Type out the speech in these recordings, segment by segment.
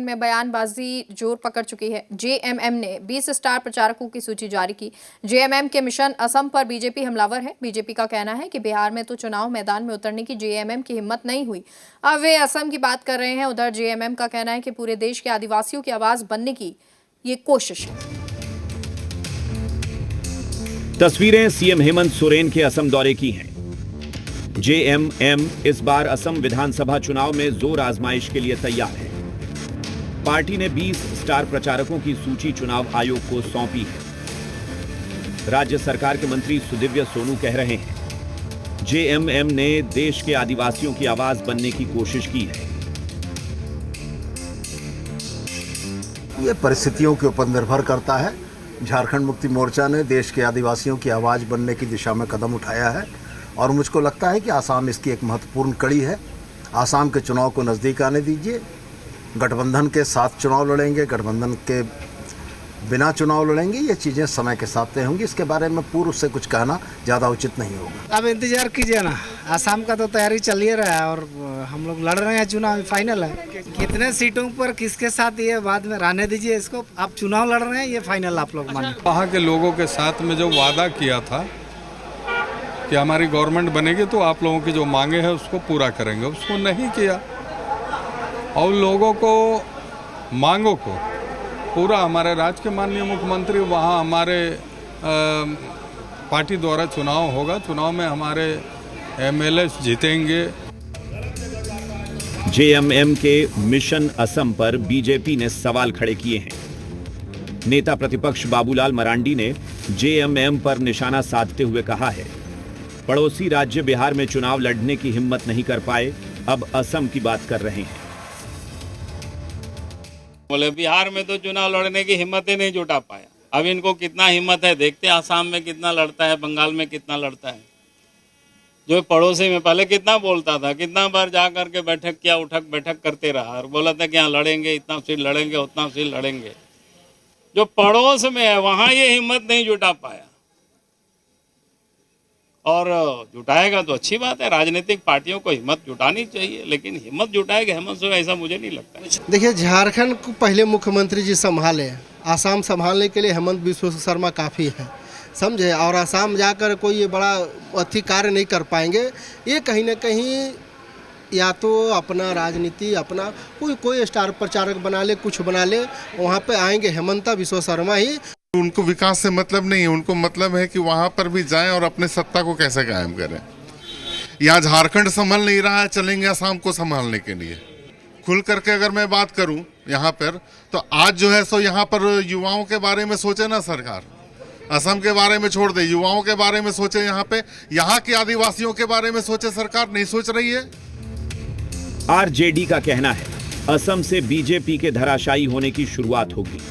में बयानबाजी जोर पकड़ चुकी है। जेएमएम ने 20 स्टार प्रचारकों की सूची जारी की। जेएमएम के मिशन असम पर बीजेपी हमलावर है। बीजेपी का कहना है कि बिहार में तो चुनाव मैदान में उतरने की जेएमएम की हिम्मत नहीं हुई, अब वे असम की बात कर रहे हैं। उधर जेएमएम का कहना है कि पूरे देश के आदिवासियों की आवाज बनने की ये कोशिश है। तस्वीरें सीएम हेमंत सोरेन के असम दौरे की हैं। जेएमएम इस बार असम विधानसभा चुनाव में जोर आजमाइश के लिए तैयार है। पार्टी ने 20 स्टार प्रचारकों की सूची चुनाव आयोग को सौंपी है। राज्य सरकार के मंत्री सुदिव्य सोनू कह रहे हैं, जेएमएम ने देश के आदिवासियों की आवाज बनने की कोशिश की है। ये परिस्थितियों के ऊपर निर्भर करता है। झारखंड मुक्ति मोर्चा ने देश के आदिवासियों की आवाज बनने की दिशा में कदम उठाया है और मुझको लगता है कि आसाम इसकी एक महत्वपूर्ण कड़ी है। आसाम के चुनाव को नज़दीक आने दीजिए। गठबंधन के साथ चुनाव लड़ेंगे, गठबंधन के बिना चुनाव लड़ेंगे, ये चीज़ें समय के साथ तय होंगी। इसके बारे में पूर्व से कुछ कहना ज़्यादा उचित नहीं होगा। अब इंतजार कीजिए ना, आसाम का तो तैयारी चल ही रहा है और हम लोग लड़ रहे हैं। चुनाव फाइनल है। कितने सीटों पर किसके साथ ये बाद में रहने दीजिए इसको। आप चुनाव लड़ रहे हैं, ये फाइनल आप लोग मानिए। वहाँ के लोगों के साथ में जो वादा किया था कि हमारी गवर्नमेंट बनेगी तो आप लोगों की जो मांगे हैं उसको पूरा करेंगे, उसको नहीं किया। और लोगों को मांगों को पूरा, हमारे राज्य के माननीय मुख्यमंत्री वहाँ हमारे पार्टी द्वारा चुनाव होगा, चुनाव में हमारे एमएलए जीतेंगे। जेएमएम के मिशन असम पर बीजेपी ने सवाल खड़े किए हैं। नेता प्रतिपक्ष बाबूलाल मरांडी ने जेएमएम पर निशाना साधते हुए कहा है, पड़ोसी राज्य बिहार में चुनाव लड़ने की हिम्मत नहीं कर पाए, अब असम की बात कर रहे हैं। बोले बिहार में तो चुनाव लड़ने की हिम्मत ही नहीं जुटा पाया। अब इनको कितना हिम्मत है देखते हैं, आसाम में कितना लड़ता है, बंगाल में कितना लड़ता है। जो पड़ोसी में पहले कितना बोलता था, कितना बार जा करके बैठक किया, उठक बैठक करते रहा और बोला था कि यहाँ लड़ेंगे, इतना सीट लड़ेंगे, उतना सीट लड़ेंगे। जो पड़ोस में है वहां ये हिम्मत नहीं जुटा पाया और जुटाएगा तो अच्छी बात है। राजनीतिक पार्टियों को हिम्मत जुटानी चाहिए, लेकिन हिम्मत जुटाएगा हेमंत सोरेन, ऐसा मुझे नहीं लगता। देखिए, झारखंड को पहले मुख्यमंत्री जी संभाले, आसाम संभालने के लिए हेमंत बिस्व शर्मा काफ़ी है, समझे। और आसाम जाकर कोई ये बड़ा अच्छी कार्य नहीं कर पाएंगे। ये कहीं ना कहीं या तो अपना राजनीति, अपना कोई स्टार प्रचारक बना ले, कुछ बना ले, वहाँ पे आएंगे हेमंत बिस्व शर्मा ही। उनको विकास से मतलब नहीं है, उनको मतलब है कि वहाँ पर भी जाएं और अपने सत्ता को कैसे कायम करें। यहाँ झारखंड संभल नहीं रहा है, चलेंगे असम को संभालने के लिए। खुल करके अगर मैं बात करूँ यहाँ पर, तो आज जो है सो यहाँ पर युवाओं के बारे में सोचे ना सरकार। असम के बारे में छोड़ दे, युवाओं के बारे में सोचे। यहाँ पे यहाँ के आदिवासियों के बारे में सोचे, सरकार नहीं सोच रही है। आरजेडी का कहना है, असम से बीजेपी के धराशायी होने की शुरुआत होगी।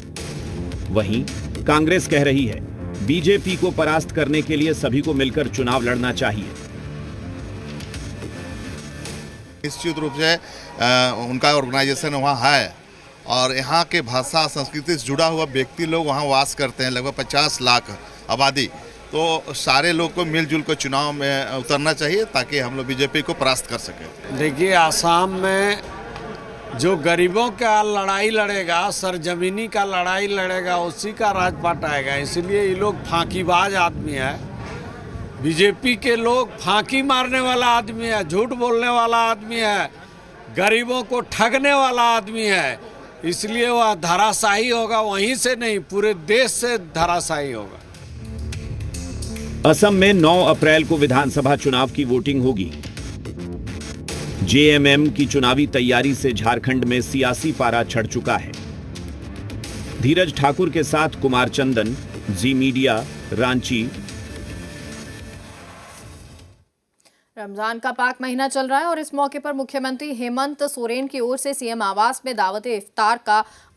वहीं कांग्रेस कह रही है, बीजेपी को परास्त करने के लिए सभी को मिलकर चुनाव लड़ना चाहिए। निश्चित रूप से उनका ऑर्गेनाइजेशन वहाँ है और यहाँ के भाषा संस्कृति से जुड़ा हुआ व्यक्ति लोग वहाँ वास करते हैं, लगभग 50 लाख आबादी। तो सारे लोग को मिलजुल कर चुनाव में उतरना चाहिए ताकि हम लोग बीजेपी को परास्त कर सकें। देखिए, आसाम में जो गरीबों का लड़ाई लड़ेगा, सरजमीनी का लड़ाई लड़ेगा, उसी का राजपाट आएगा। इसलिए ये लोग फांकीबाज आदमी है। बीजेपी के लोग फांकी मारने वाला आदमी है, झूठ बोलने वाला आदमी है, गरीबों को ठगने वाला आदमी है। इसलिए वह धराशायी होगा, वहीं से नहीं पूरे देश से धराशायी होगा। असम में 9 अप्रैल को विधानसभा चुनाव की वोटिंग होगी। जेएमएम की चुनावी तैयारी से झारखंड में सियासी पारा चढ़ चुका है। धीरज ठाकुर के साथ कुमार चंदन, जी मीडिया, रांची। रमजान का पाक महीना चल रहा है और इस मौके पर मुख्यमंत्री हेमंत सोरेन की ओर से सीएम आवास में दावत इफ्तार का